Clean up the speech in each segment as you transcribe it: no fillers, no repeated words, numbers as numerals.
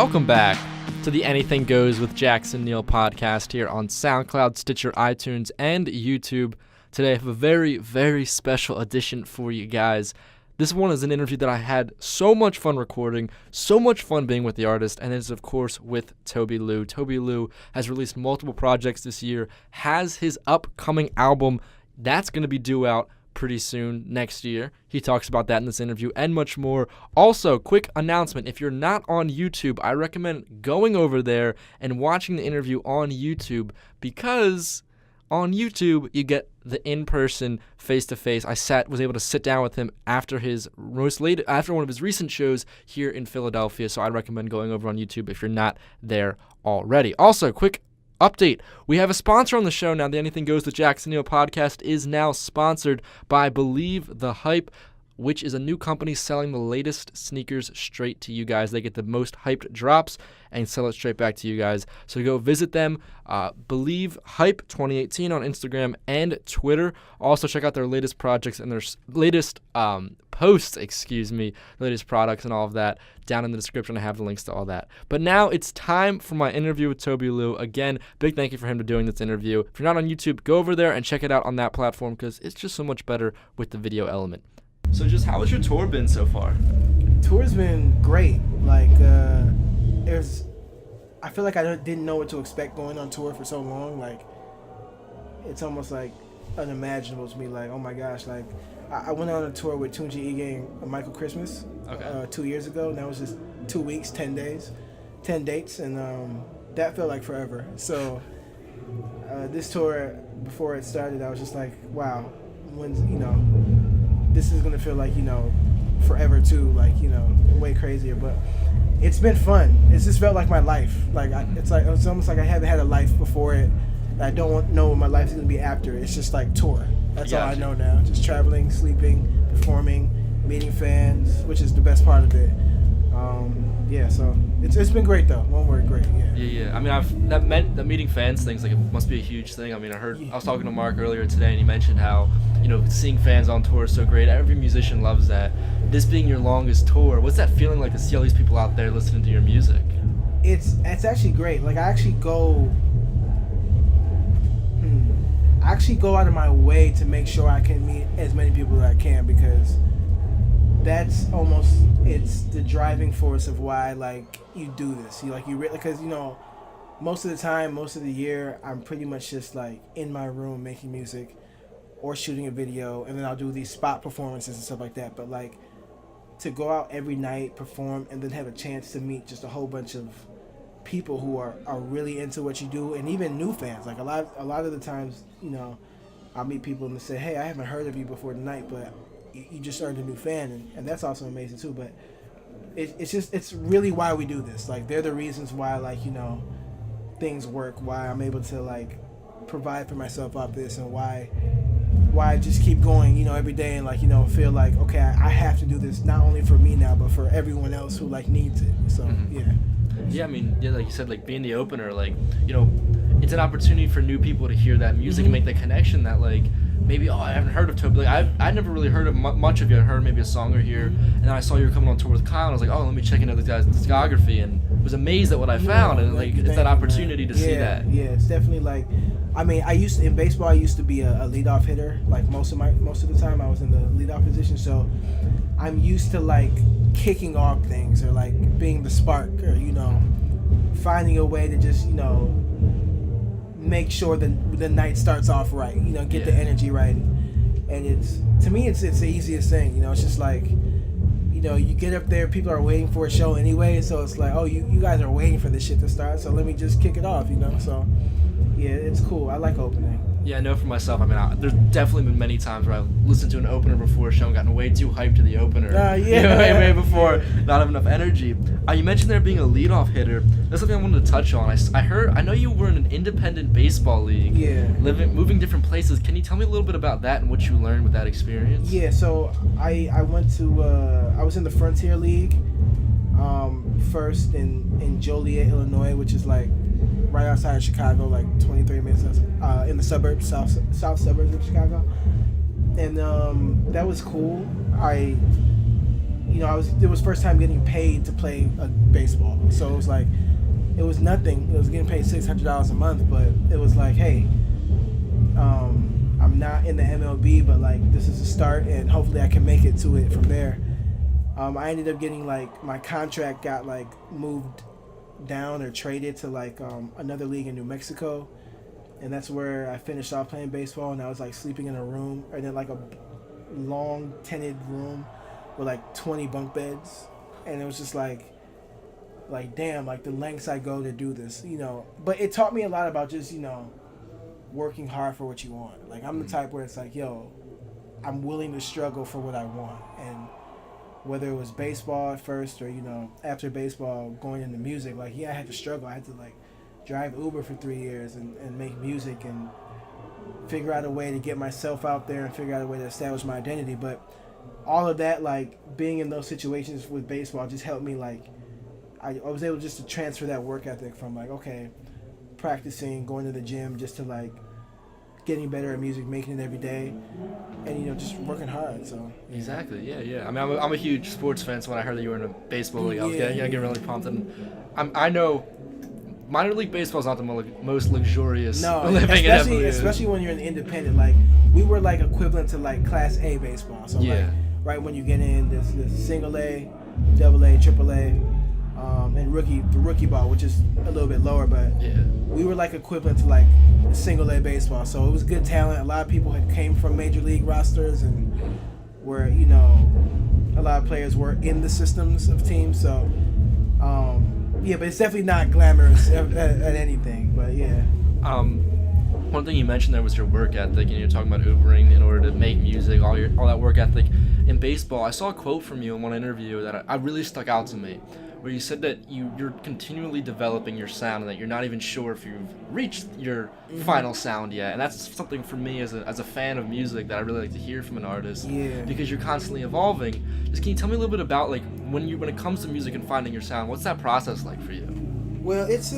welcome back to the Anything Goes with Jackson Neill podcast here on SoundCloud, Stitcher, iTunes, and YouTube. Today I have a very, very special edition for you guys. This one is an interview that I had so much fun recording, so much fun being with the artist, and it is, of course, with Tobi Lou. Tobi Lou has released multiple projects this year, has his upcoming album that's going to be due out pretty soon next year. He talks about that in this interview and much more. Also, quick announcement, if you're not on YouTube, I recommend going over there and watching the interview on YouTube, because on YouTube you get the in-person, face-to-face. I was able to sit down with him after one of his recent shows here in Philadelphia, so I recommend going over on YouTube if you're not there already. Also, quick update. We have a sponsor on the show now. The Anything Goes with Jackson Neill podcast is now sponsored by Believe the Hype, which is a new company selling the latest sneakers straight to you guys. They get the most hyped drops and sell it straight back to you guys. So go visit them, Believe Hype 2018 on Instagram and Twitter. Also check out their latest projects and their latest posts, the latest products and all of that. Down in the description, I have the links to all that. But now it's time for my interview with Tobi Lou. Again, big thank you for him for doing this interview. If you're not on YouTube, go over there and check it out on that platform, because it's just so much better with the video element. So just how has your tour been so far? Tour's been great. I feel like I didn't know what to expect going on tour for so long. Like, it's almost like unimaginable to me. Like, oh my gosh, like I went on a tour with Tunji Ige and Michael Christmas 2 years ago, and that was just 2 weeks, 10 days, 10 dates, and that felt like forever. So this tour, before it started, I was just like, wow, this is gonna feel like, forever too, like, way crazier. But it's been fun. It's just felt like my life. Like it's almost like I haven't had a life before it. I don't know what my life is gonna be after. It's just like tour. That's all I know now. Just traveling, sleeping, performing, meeting fans, which is the best part of it. So it's been great though. One word, great. Yeah. I mean, that meeting fans thing's like, it must be a huge thing. I mean, I was talking to Mark earlier today, and he mentioned how, seeing fans on tour is so great. Every musician loves that. This being your longest tour, what's that feeling like to see all these people out there listening to your music? It's actually great. Like, I actually go out of my way to make sure I can meet as many people as I can, because that's it's the driving force of why, like, you do this. Because most of the time, most of the year, I'm pretty much just like in my room making music or shooting a video, and then I'll do these spot performances and stuff like that. But like, to go out every night, perform, and then have a chance to meet just a whole bunch of people who are really into what you do, and even new fans. Like, a lot of the times, I'll meet people and they say, hey, I haven't heard of you before tonight, but you just earned a new fan, and that's also amazing too. But it's really why we do this. Like, they're the reasons why, like, things work, why I'm able to, like, provide for myself out this, and why I just keep going, every day, and, like, feel like, okay, I have to do this, not only for me now, but for everyone else who, like, needs it. So Yeah, I mean, like you said, like, being the opener, like, it's an opportunity for new people to hear that music and make the connection that, like, maybe, I haven't heard of Tobi. Like, I never really heard of much of you. I heard maybe a song or here, and then I saw you were coming on tour with Kyle, and I was like, oh, let me check into this guy's discography, and was amazed at what I found, and, like, it's that opportunity to see that. Yeah, it's definitely, like, I mean, in baseball, I used to be a leadoff hitter. Like, most of the time, I was in the leadoff position, so I'm used to, like, kicking off things, or, like, being the spark, or, finding a way to just, make sure the night starts off right, get the energy right. And to me, it's the easiest thing, it's just like, you get up there, people are waiting for a show anyway, so it's like, oh, you guys are waiting for this shit to start, so let me just kick it off, so yeah, it's cool. I like opening. Yeah, I know for myself, I mean, there's definitely been many times where I've listened to an opener before a show and gotten way too hyped to the opener. Way before, not have enough energy. You mentioned there being a leadoff hitter. That's something I wanted to touch on. I know you were in an independent baseball league. Yeah. Moving different places. Can you tell me a little bit about that and what you learned with that experience? Yeah, so I went to, I was in the Frontier League, first in Joliet, Illinois, which is like right outside of Chicago, like 23 minutes in the suburbs, south suburbs of Chicago. And that was cool. it was first time getting paid to play baseball. So it was like, it was nothing. It was getting paid $600 a month, but it was like, hey, I'm not in the MLB, but like this is a start, and hopefully I can make it to it from there. I ended up getting like my contract got like moved down or traded to like another league in New Mexico, and that's where I finished off playing baseball. And I was like sleeping in a room, or in like a long tinted room with like 20 bunk beds, and it was just like damn, like the lengths I go to do this, But it taught me a lot about just working hard for what you want. Like I'm the type where it's like, yo, I'm willing to struggle for what I want, and whether it was baseball at first or after baseball going into music, like I had to struggle. I had to like drive Uber for 3 years and make music and figure out a way to get myself out there and figure out a way to establish my identity. But all of that, like being in those situations with baseball, just helped me. Like I was able just to transfer that work ethic from like, okay, practicing, going to the gym, just to like getting better at music, making it every day, and just working hard. So exactly, yeah. I mean, I'm a huge sports fan, so when I heard that you were in a baseball league, I was getting really pumped. And I know minor league baseball is not the most luxurious living especially when you're an independent. Like we were like equivalent to like Class A baseball. So like right when you get in, this single A, double A, triple A. And the rookie ball, which is a little bit lower, but we were like equivalent to like single A baseball. So it was good talent. A lot of people had came from major league rosters and were, a lot of players were in the systems of teams. So but it's definitely not glamorous at anything. But one thing you mentioned there was your work ethic, and you're talking about Ubering in order to make music, all that work ethic. In baseball, I saw a quote from you in one interview that I really stuck out to me, where you said that you're continually developing your sound and that you're not even sure if you've reached your final sound yet. And that's something for me as a fan of music that I really like to hear from an artist, because you're constantly evolving. Just can you tell me a little bit about like when it comes to music and finding your sound, what's that process like for you? Well, it's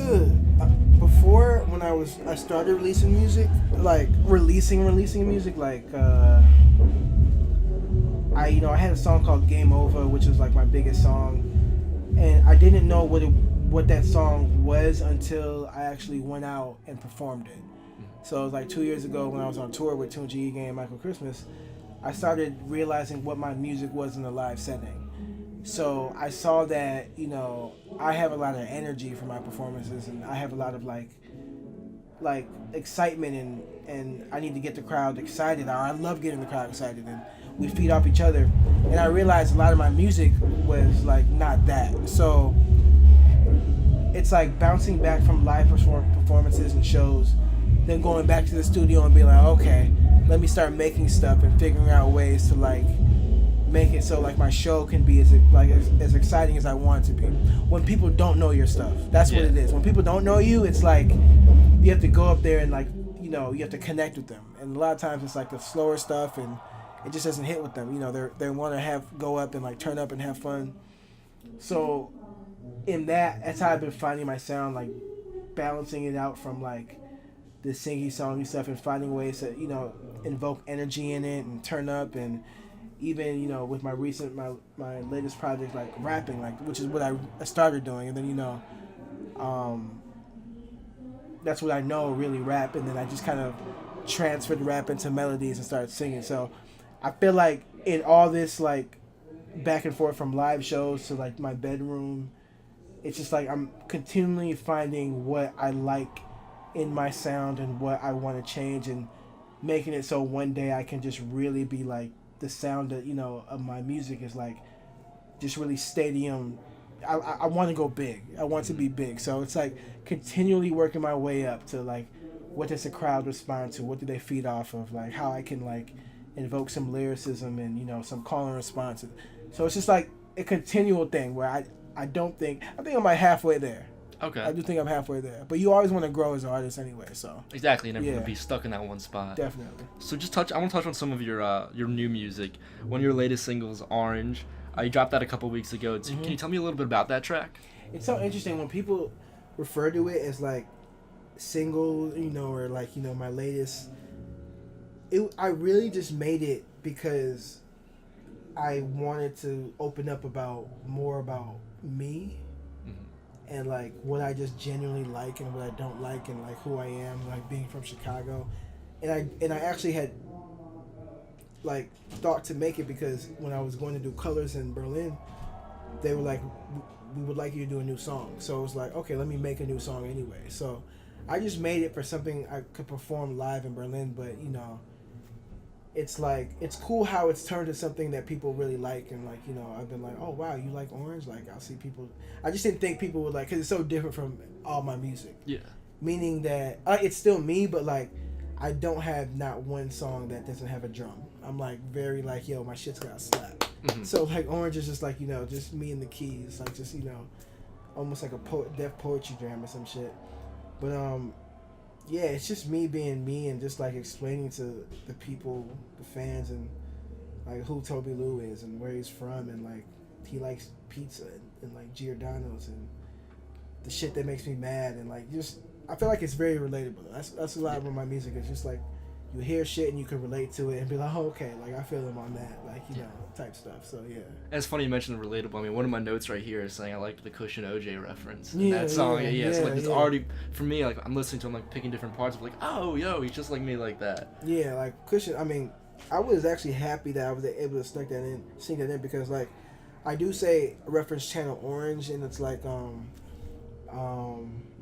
before when I started releasing music, like releasing music, like I had a song called Game Over, which was like my biggest song. And I didn't know what that song was until I actually went out and performed it. So it was like 2 years ago when I was on tour with Tunji Ige and Michael Christmas, I started realizing what my music was in a live setting. So I saw that, I have a lot of energy for my performances, and I have a lot of like excitement, and I need to get the crowd excited. I love getting the crowd excited, and we feed off each other. And I realized a lot of my music was like not that. So it's like bouncing back from live performances and shows, then going back to the studio and being like, okay, let me start making stuff and figuring out ways to like make it so like my show can be as exciting as I want it to be. When people don't know your stuff, that's what it is. When people don't know you, it's like you have to go up there and like you have to connect with them. And a lot of times it's like the slower stuff, and it just doesn't hit with them. They want to go up and like turn up and have fun. So in that's how I've been finding my sound, like balancing it out from like the singy songy stuff and finding ways to invoke energy in it and turn up. And even with my latest project, like rapping, like which is what I started doing, and then that's what I know, really rap, and then I just kind of transferred rap into melodies and started singing. So I feel like in all this like back and forth from live shows to like my bedroom, it's just like I'm continually finding what I like in my sound and what I want to change, and making it so one day I can just really be like the sound that of my music is like just really stadium. I want to go big. I want to be big. So it's like continually working my way up to like, what does the crowd respond to? What do they feed off of? Like how I can like invoke some lyricism and some call and response. So it's just like a continual thing where I think I'm like halfway there. Okay. I do think I'm halfway there. But you always want to grow as an artist anyway, so. Exactly, you never want to be stuck in that one spot. Definitely. So I want to touch on some of your new music. One of your latest singles, Orange. You dropped that a couple weeks ago. Can you tell me a little bit about that track? It's so interesting when people refer to it as like single, or like, my latest. I really just made it because I wanted to open up about more about me and like what I just genuinely like and what I don't like and like who I am, like being from Chicago. And I actually had like thought to make it because when I was going to do colors in Berlin, they were like, we would like you to do a new song. So it was like, okay, let me make a new song anyway. So I just made it for something I could perform live in Berlin, but you know, it's like, it's cool how it's turned to something that people really like. And like, you know, I've been like, oh wow, you like Orange? Like I'll see people, I just didn't think people would like, cause it's so different from all my music. Yeah. Meaning that it's still me, but like, I don't have not one song that doesn't have a drum. I'm like very like, yo, my shit's got slap. So like Orange is just like, you know, just me and the keys, like just, you know, almost like a deaf poetry jam or some shit. But yeah, it's just me being me and just like explaining to the people, the fans, and like who Tobi Lou is and where he's from, and like he likes pizza and like Giordano's and the shit that makes me mad, and like just I feel like it's very relatable. That's a lot of my music. It's just like you hear shit and you can relate to it and be like, oh, okay, like I feel him on that, like, you know, type stuff. So yeah. And it's funny you mentioned the relatable. I mean, one of my notes right here is saying I like the Cushion OJ reference in that song. So like it's already, for me, like I'm listening to him, like picking different parts of like, oh, yo, he's just like me like that. Yeah, like Cushion. I mean, I was actually happy that I was able to sneak that in because like I do say reference channel Orange, and it's like my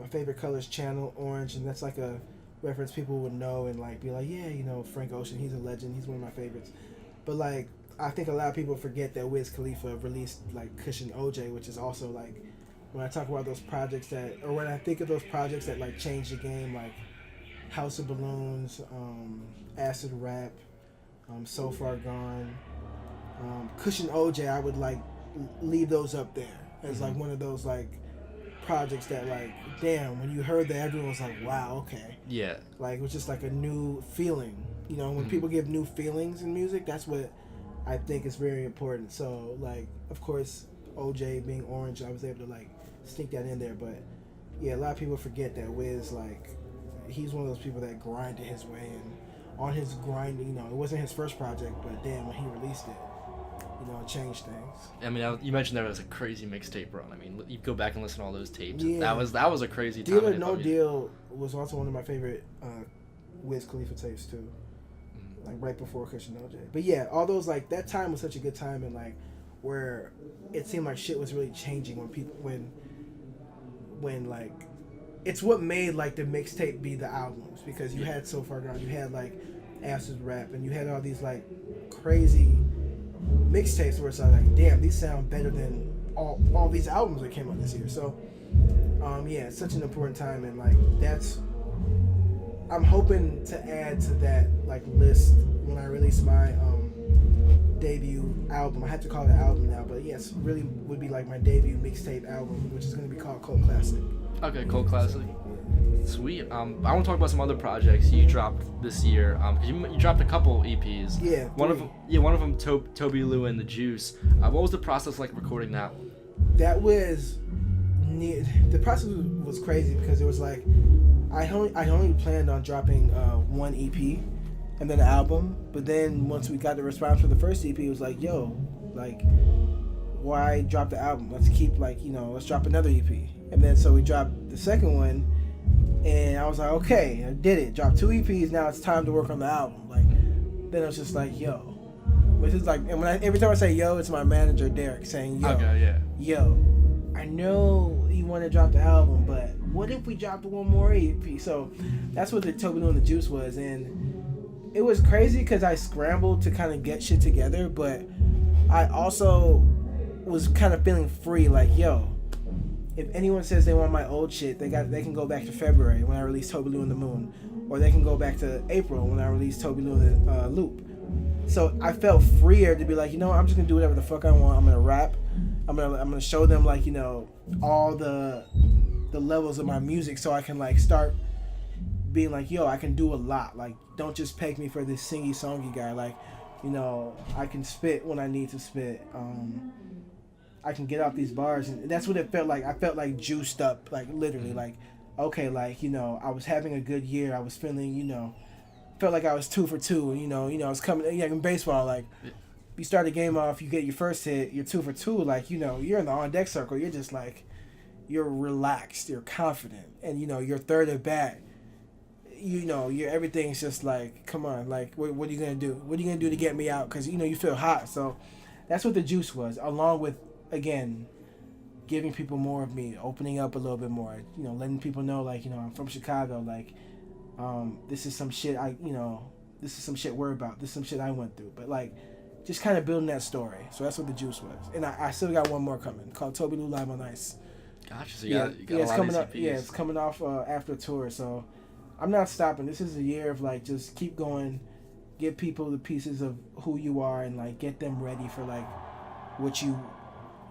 favorite color is channel Orange, and that's like a reference people would know and like be like, yeah, you know, Frank Ocean, he's a legend, he's one of my favorites. But like I think a lot of people forget that Wiz Khalifa released like Cushion OJ, which is also like, when I talk about those projects that, or when I think of those projects that like changed the game, like House of Balloons, Acid Rap, So Far Gone, Cushion OJ, I would like leave those up there as like one of those like projects that like, damn, when you heard that, everyone was like, wow, okay. Yeah. Like it was just like a new feeling. You know, when people give new feelings in music, that's what I think is very important. So like, of course, OJ being Orange, I was able to like sneak that in there. But yeah, a lot of people forget that Wiz, like, he's one of those people that grinded his way, and on his grind, you know, it wasn't his first project, but damn, when he released it, you know, it changed things. I mean, you mentioned there was a crazy mixtape run. I mean, you go back and listen to all those tapes. Yeah. That was a crazy time. Deal or No Deal was also one of my favorite Wiz Khalifa tapes too. Like right before Cushion OJ. But yeah, all those, like, that time was such a good time, and like where it seemed like shit was really changing when like it's what made like the mixtape be the albums, because you had So Far Gone, you had like Acid Rap, and you had all these like crazy mixtapes where it's like, damn, these sound better than all these albums that came out this year. So yeah, it's such an important time, and like I'm hoping to add to that like list when I release my debut album. I have to call it an album now, but yes, really would be like my debut mixtape album, which is going to be called Cult Classic. Okay, Cult Classic. Sweet. I want to talk about some other projects you dropped this year. Cause you dropped a couple EPs. Yeah. One of them, Tobi Lou and the Juice. What was the process like recording that one? That was the process was crazy, because it was like I only planned on dropping one EP and then an album, but then once we got the response for the first EP, it was like, yo, like, why drop the album? Let's keep, like, you know, let's drop another EP. And then so we dropped the second one, and I was like, okay, I did it. Dropped two EPs. Now it's time to work on the album. Like, then it was just like, yo, which is like, and every time I say yo, it's my manager Derek saying, yo, okay, yeah, yo, I know you want to drop the album, but what if we dropped one more EP? So that's what the Tobi Lou and the Juice was, and it was crazy because I scrambled to kind of get shit together, but I also was kind of feeling free, like, yo, if anyone says they want my old shit, they can go back to February when I released Tobi Lou and the Moon, or they can go back to April when I released Tobi Lou and the Loop. So I felt freer to be like, you know, I'm just gonna do whatever the fuck I want. I'm gonna rap. I'm gonna show them, like, you know, all the levels of my music, so I can like start being like, yo, I can do a lot. Like, don't just peg me for this singy songy guy. Like, you know, I can spit when I need to spit. I can get off these bars, and that's what it felt like. I felt like juiced up, like literally, like, okay, like, you know, I was having a good year. I was feeling, you know, felt like I was 2 for 2. You know, I was coming, yeah, in baseball, like, you start the game off, you get your first hit, you're 2 for 2. Like, you're in the on deck circle. You're just like, you're relaxed, you're confident, and you're third at bat. You're everything's just like, come on, like, what are you gonna do? What are you gonna do to get me out? Because you feel hot. So that's what the juice was, along with, again, giving people more of me, opening up a little bit more. Letting people know, like, I'm from Chicago. Like, this is some shit this is some shit we're about. This is some shit I went through. But like, just kind of building that story. So that's what the juice was. And I still got one more coming called Tobi Live on Ice. Gotcha. So you got a it's lot coming of up. Yeah, it's coming off after tour. So I'm not stopping. This is a year of like, just keep going, give people the pieces of who you are, and like get them ready for like what you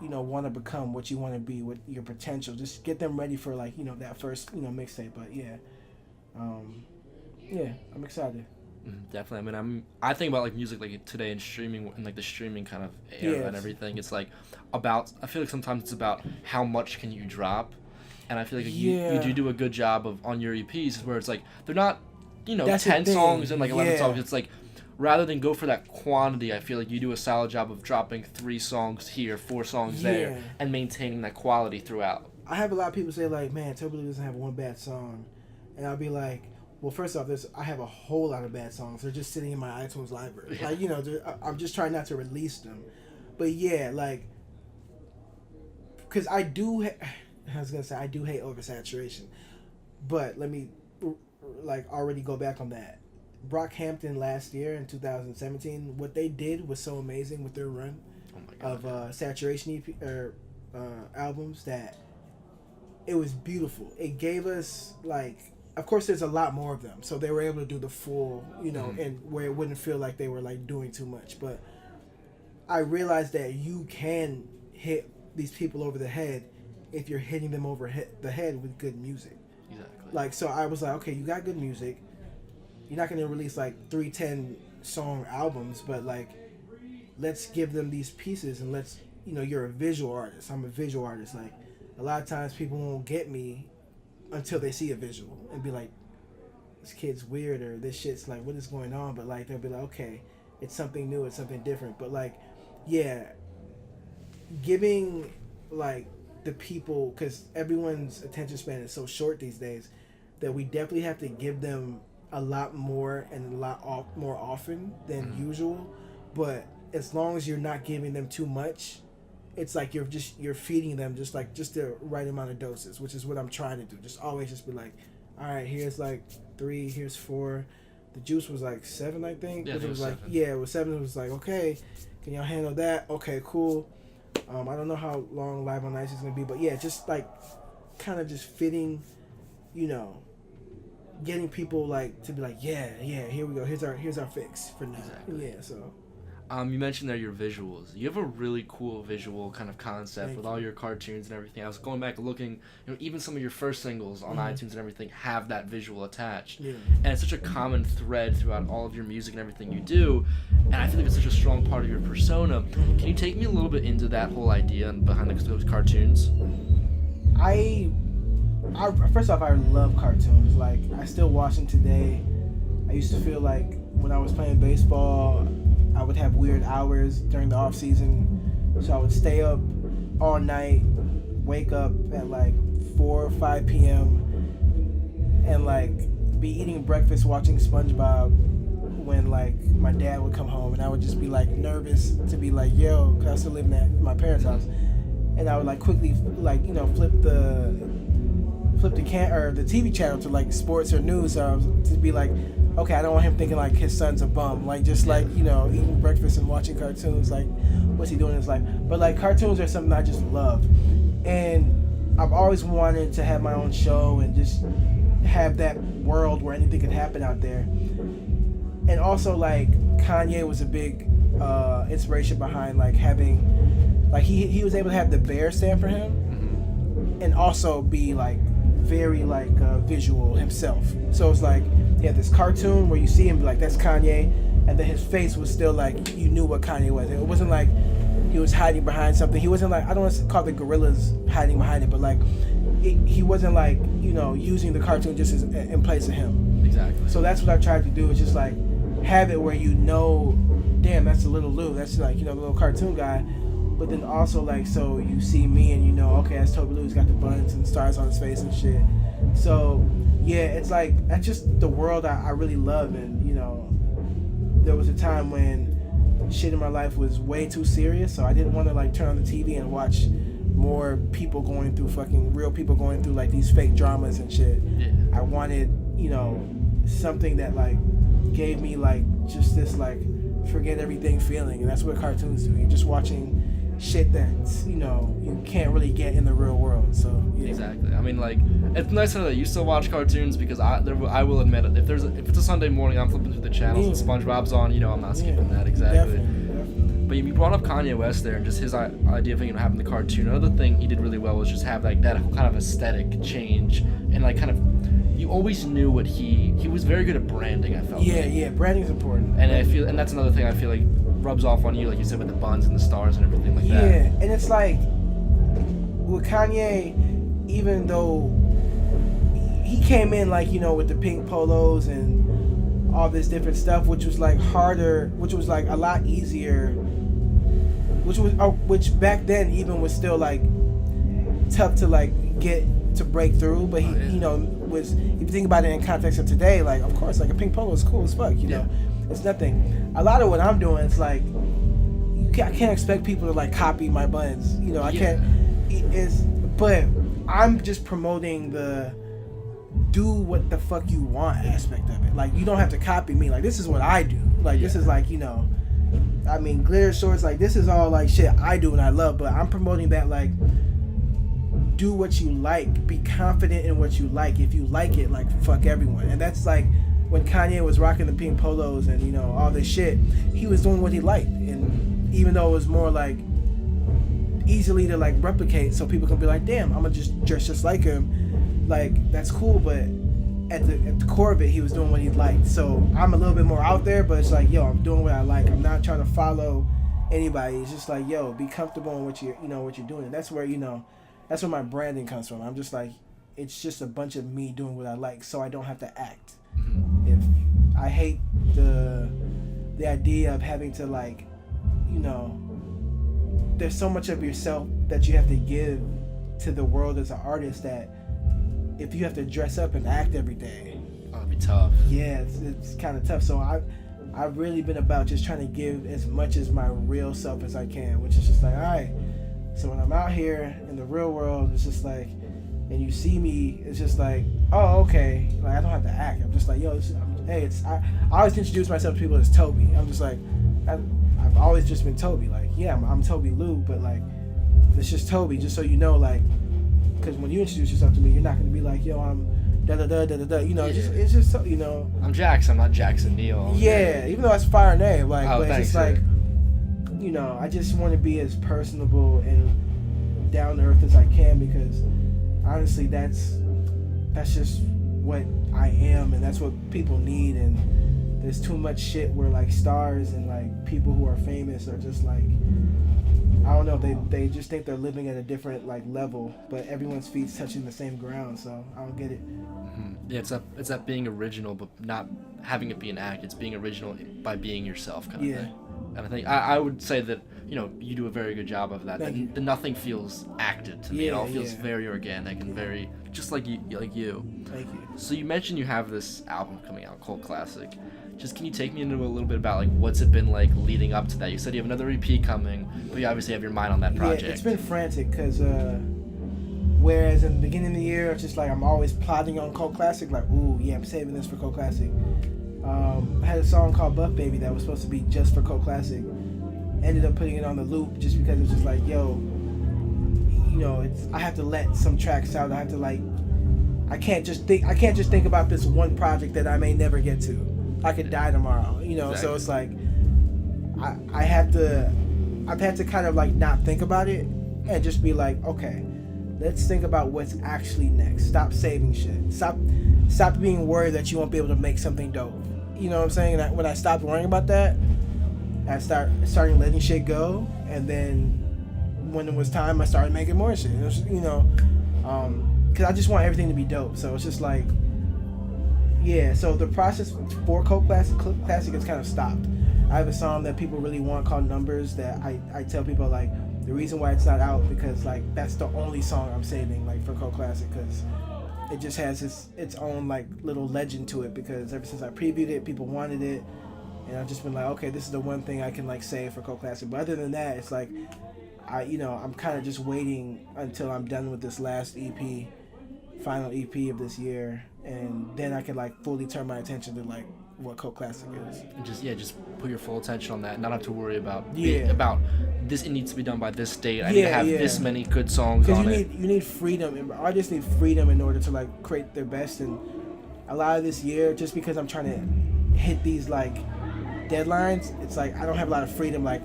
want to become, what you want to be, what your potential. Just get them ready for like that first mixtape. But yeah, I'm excited. Definitely. I mean, I think about like music like today and streaming and like the streaming kind of era and everything. It's like I feel like sometimes it's about how much can you drop, and I feel like you do a good job of on your EPs where it's like they're not 10 songs and like 11 songs. It's like, rather than go for that quantity, I feel like you do a solid job of dropping 3 songs here, 4 songs there, and maintaining that quality throughout. I have a lot of people say like, man, Tobi doesn't have one bad song, and I'll be like, well, first off, I have a whole lot of bad songs. They're just sitting in my iTunes library. Like, I'm just trying not to release them. But yeah, like, because I do hate oversaturation. But let me, like, already go back on that. Brockhampton last year in 2017, what they did was so amazing with their run of saturation albums, that it was beautiful. It gave us, like, of course, there's a lot more of them, so they were able to do the full, and where it wouldn't feel like they were like doing too much. But I realized that you can hit these people over the head if you're hitting them over the head with good music. Exactly. Like, so I was like, okay, you got good music. You're not going to release like 3 10-song albums, but like, let's give them these pieces, and let's, you're a visual artist. I'm a visual artist. Like, a lot of times people won't get me until they see a visual and be like, this kid's weird, or this shit's like, what is going on? But like, they'll be like, okay, it's something new, it's something different. But like, yeah, giving like the people, because everyone's attention span is so short these days, that we definitely have to give them a lot more and a lot more often than usual. But as long as you're not giving them too much, it's like you're feeding them just the right amount of doses, which is what I'm trying to do. Just always just be like, all right, here's like 3, here's 4. The juice was like 7, I think. Yeah, it was like 7. it was 7. It was like, okay, can y'all handle that? Okay, cool. I don't know how long Live on Ice is gonna be, but yeah, just like kind of just fitting, getting people like to be like, yeah, here we go. Here's our fix for now. Exactly. Yeah, so. You mentioned there your visuals. You have a really cool visual kind of concept with all your cartoons and everything. I was going back and looking, even some of your first singles on iTunes and everything have that visual attached. Yeah. And it's such a common thread throughout all of your music and everything you do. And I feel like it's such a strong part of your persona. Can you take me a little bit into that whole idea and behind those cartoons? I first off, I love cartoons. Like, I still watch them today. I used to feel like when I was playing baseball, I would have weird hours during the off season, so I would stay up all night, wake up at like 4 or 5 p.m. and like be eating breakfast, watching SpongeBob when like my dad would come home, and I would just be like nervous to be like, yo, cause I was still living at my parents' house, and I would like quickly like flip the TV channel to like sports or news, to be like, okay, I don't want him thinking like his son's a bum, like just like eating breakfast and watching cartoons, like what's he doing in his life? But like, cartoons are something I just love, and I've always wanted to have my own show and just have that world where anything could happen out there. And also like Kanye was a big inspiration behind like having, like he was able to have the bear stand for him, and also be like very like visual himself. So it's like he had this cartoon where you see him like, that's Kanye, and then his face was still like you knew what Kanye was. It wasn't like he was hiding behind something. He wasn't like, I don't want to call the gorillas hiding behind it, but like he wasn't like using the cartoon just as in place of him. Exactly. So that's what I tried to do, is just like have it where damn, that's a little Lou. That's like, the little cartoon guy. But then also, like, so you see me and okay, that's Toby Lou. He's got the buns and stars on his face and shit. So, yeah, it's like, that's just the world I really love. And, there was a time when shit in my life was way too serious. So I didn't want to, like, turn on the TV and watch more people going through real people going through, like, these fake dramas and shit. Yeah. I wanted, something that, like, gave me, like, just this, like, forget everything feeling. And that's what cartoons do. You're just watching shit that's you can't really get in the real world. So yeah. Exactly. I mean, like, it's nice to know that you still watch cartoons, because I will admit it, if it's a Sunday morning, I'm flipping through the channels and SpongeBob's on, I'm not skipping that. Exactly. Definitely. But you brought up Kanye West there, and just his idea of having the cartoon. Another thing he did really well was just have like that kind of aesthetic change, and like kind of, you always knew what he was very good at branding. I felt. Yeah, branding's important. And that's another thing I feel like rubs off on you, like you said, with the buns and the stars and everything like that. Yeah, and it's like with Kanye, even though he came in like with the pink polos and all this different stuff, which was like harder, which was like a lot easier, which back then even was still like tough to like get to break through. But he, was, if you think about it in context of today, like of course like a pink polo is cool as fuck, know. It's nothing. A lot of what I'm doing, it's like I can't expect people to like copy my buns. I can't. But I'm just promoting the do what the fuck you want aspect of it. Like you don't have to copy me. Like this is what I do. Like this is like I mean glitter shorts. Like this is all like shit I do and I love. But I'm promoting that like do what you like. Be confident in what you like. If you like it, like fuck everyone. And that's like. When Kanye was rocking the pink polos and all this shit, he was doing what he liked, and even though it was more like easily to like replicate, so people can be like, damn, I'm gonna just dress just like him, like that's cool. But at the core of it, he was doing what he liked. So I'm a little bit more out there, but it's like, yo, I'm doing what I like. I'm not trying to follow anybody. It's just like, yo, be comfortable in what what you're doing. And that's where that's where my branding comes from. I'm just like, it's just a bunch of me doing what I like, so I don't have to act. If I hate the idea of having to like, there's so much of yourself that you have to give to the world as an artist that if you have to dress up and act every day, it'd be tough. Yeah, it's kind of tough. So I've really been about just trying to give as much as my real self as I can, which is just like, all right. So when I'm out here in the real world, it's just like, and you see me, it's just like, oh, okay. Like, I don't have to act. I'm just like, yo, I always introduce myself to people as Toby. I'm just like, I've always just been Toby. Like, yeah, I'm Toby Lou, but like, it's just Toby, just so you know, like, because when you introduce yourself to me, you're not going to be like, yo, I'm da-da-da-da-da-da. It's just, I'm Jackson, I'm not Jackson Neill. Yeah, even though it's a fire name. Like, but thanks, it's just like, I just want to be as personable and down to earth as I can, because honestly, that's just what I am, and that's what people need. And there's too much shit where like stars and like people who are famous are just like, I don't know, they just think they're living at a different like level, but everyone's feet's touching the same ground, so I don't get it. Mm-hmm. Yeah, it's that being original, but not having it be an act. It's being original by being yourself, kind of thing. And I think I would say that you do a very good job of that. The nothing feels acted to me. It all feels very organic and very just like you. Thank you. So you mentioned you have this album coming out, Cult Classic. Just can you take me into a little bit about like what's it been like leading up to that? You said you have another EP coming, but you obviously have your mind on that project. Yeah, it's been frantic because whereas in the beginning of the year, it's just like I'm always plotting on Cult Classic, like, ooh, yeah, I'm saving this for Cult Classic. I had a song called Buff Baby that was supposed to be just for Cult Classic. Ended up putting it on the loop just because it's just like, yo, I have to let some tracks out. I have to like, I can't just think about this one project that I may never get to. I could die tomorrow, Exactly. So it's like, I've had to kind of like not think about it and just be like, okay, let's think about what's actually next. Stop saving shit. Stop being worried that you won't be able to make something dope. You know what I'm saying? And when I stopped worrying about that, I started letting shit go, and then when it was time, I started making more shit. It was, because I just want everything to be dope. So it's just like, yeah. So the process for Cult Classic has kind of stopped I have a song that people really want called Numbers that I tell people like the reason why it's not out because like that's the only song I'm saving like for Cult Classic because it just has its own like little legend to it because ever since I previewed it, people wanted it, and I've just been like, okay, this is the one thing I can like save for Cult Classic. But other than that, it's like I'm kind of just waiting until I'm done with this last EP, final EP of this year, and then I can like fully turn my attention to like what Cult Classic is. And just put your full attention on that and not have to worry about about this. It needs to be done by this date. I need to have this many good songs on it. Because you need freedom, and artists need freedom in order to like create their best. And a lot of this year, just because I'm trying to hit these like deadlines, it's like I don't have a lot of freedom. Like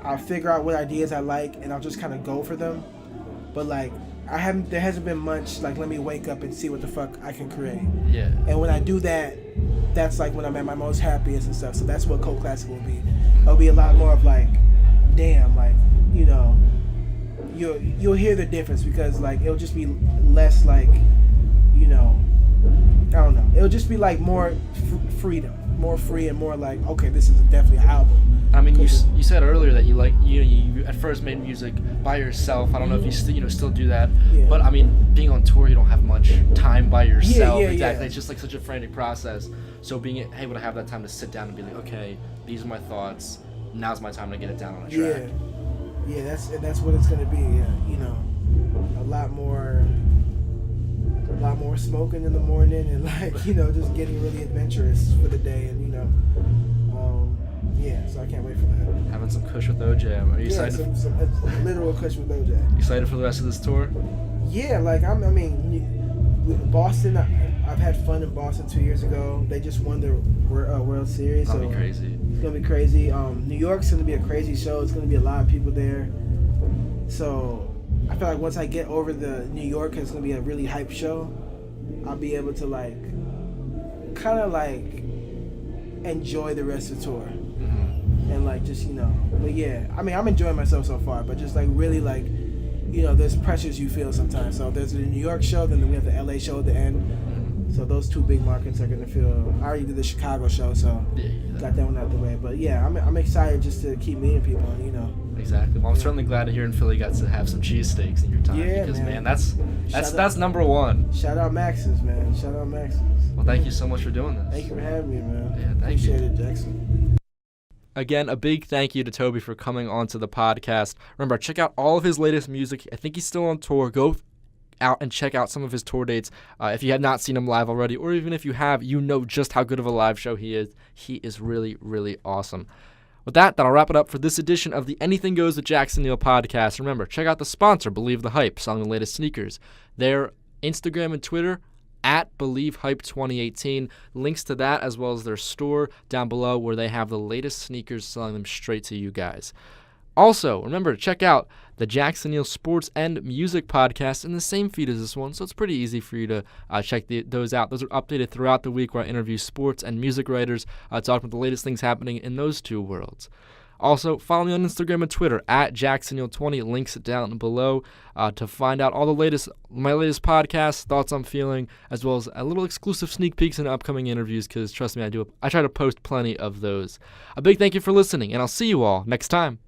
I'll figure out what ideas I like and I'll just kind of go for them. But like there hasn't been much like let me wake up and see what the fuck I can create. Yeah. And when I do that, that's like when I'm at my most happiest and stuff. So that's what Cult Classic will be. It'll be a lot more of like, damn, like, you know, you'll hear the difference because like it'll just be less like, you know, I don't know. It'll just be like more freedom, more free and more like, okay, this is definitely an album. I mean, you said earlier that you at first made music by yourself. I don't know if you still do that, but I mean, being on tour, you don't have much time by yourself. Exactly, yeah. It's just like such a frantic process. So being able to have that time to sit down and be like, okay, these are my thoughts. Now's my time to get it down on a track. Yeah, that's what it's gonna be. Yeah, you know, a lot more smoking in the morning and like just getting really adventurous for the day and so I can't wait for that. Having some kush with OJ. Are you excited? Some literal kush with OJ. Excited for the rest of this tour? Yeah, like Boston. I've had fun in Boston 2 years ago. They just won the World Series. That'll be crazy. It's gonna be crazy. New York's gonna be a crazy show. It's gonna be a lot of people there. So I feel like once I get over the New York, it's gonna be a really hype show. I'll be able to like, kind of like, enjoy the rest of the tour. And like just but yeah, I mean I'm enjoying myself so far, but just like really like there's pressures you feel sometimes. So there's the New York show, then we have the LA show at the end. So those two big markets are gonna feel. I already did the Chicago show, so got that one out the way. But yeah, I'm excited just to keep meeting people and Exactly. Well, I'm certainly glad to hear in Philly got to have some cheesesteaks in your time. Yeah, because man, that's number one. Shout out Max's, man. Shout out Max's. Well, thank you so much for doing this. Thank you for having me, man. Yeah, thank you. Appreciate it, Jackson. Again, a big thank you to Toby for coming onto the podcast. Remember, check out all of his latest music. I think he's still on tour. Go out and check out some of his tour dates. If you have not seen him live already, or even if you have, you know just how good of a live show he is. He is really, really awesome. With that, that'll wrap it up for this edition of the Anything Goes with Jackson Neill podcast. Remember, check out the sponsor, Believe the Hype, selling the latest sneakers. Their Instagram and Twitter, at BelieveHype2018. Links to that as well as their store down below where they have the latest sneakers, selling them straight to you guys. Also, remember to check out the Jackson Neill Sports and Music podcast in the same feed as this one, so it's pretty easy for you to check those out. Those are updated throughout the week where I interview sports and music writers, talking about the latest things happening in those two worlds. Also, follow me on Instagram and Twitter at JacksonNeill20. Links down below to find out all the my latest podcasts, thoughts I'm feeling, as well as a little exclusive sneak peeks into upcoming interviews. Because trust me, I try to post plenty of those. A big thank you for listening, and I'll see you all next time.